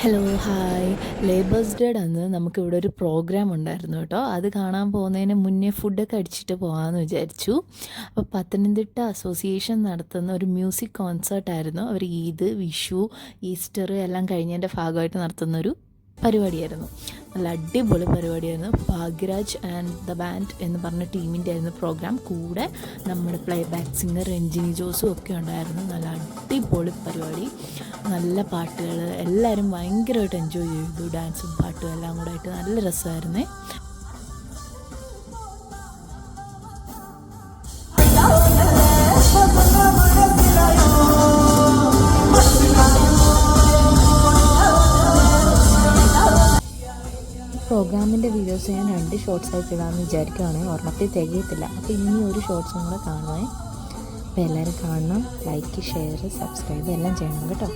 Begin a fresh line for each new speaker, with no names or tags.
Hello hi. Labours ഡേയുടെ അന്ന് നമുക്കിവിടെ ഒരു പ്രോഗ്രാം ഉണ്ടായിരുന്നു കേട്ടോ. അത് കാണാൻ പോകുന്നതിന് മുന്നേ ഫുഡൊക്കെ അടിച്ചിട്ട് പോകാമെന്ന് വിചാരിച്ചു. അപ്പോൾ പത്തനംതിട്ട അസോസിയേഷൻ നടത്തുന്ന ഒരു മ്യൂസിക് കോൺസേർട്ടായിരുന്നു. അവർ ഈദ്, വിഷു, ഈസ്റ്റർ എല്ലാം കഴിഞ്ഞതിൻ്റെ ഭാഗമായിട്ട് നടത്തുന്നൊരു പരിപാടിയായിരുന്നു. നല്ല അടിപൊളി പരിപാടിയായിരുന്നു. ഭാഗ്യരാജ് ആൻഡ് ദ ബാൻഡ് എന്ന് പറഞ്ഞ ടീമിൻ്റെ ആയിരുന്നു പ്രോഗ്രാം. കൂടെ നമ്മുടെ പ്ലേ ബാക്ക് സിംഗർ രഞ്ജിനി ജോസും ഒക്കെ ഉണ്ടായിരുന്നു. നല്ല അടിപൊളി പരിപാടി, നല്ല പാട്ടുകൾ, എല്ലാവരും ഭയങ്കരമായിട്ട് എൻജോയ് ചെയ്തു. ഡാൻസും പാട്ടും എല്ലാം കൂടെ ആയിട്ട് നല്ല രസമായിരുന്നേ. പ്രോഗ്രാമിൻ്റെ വീഡിയോസ് ഞാൻ 2 ഷോർട്സായിട്ട് ഇടാമെന്ന് വിചാരിക്കുകയാണ്. ഒരെണ്ണത്തിൽ തികയത്തില്ല. അപ്പോൾ ഇനി ഒരു ഷോർട്സും കൂടെ കാണുമേ. അപ്പോൾ എല്ലാവരും കാണണം, ലൈക്ക്, ഷെയർ, സബ്സ്ക്രൈബ് എല്ലാം ചെയ്യണം കേട്ടോ.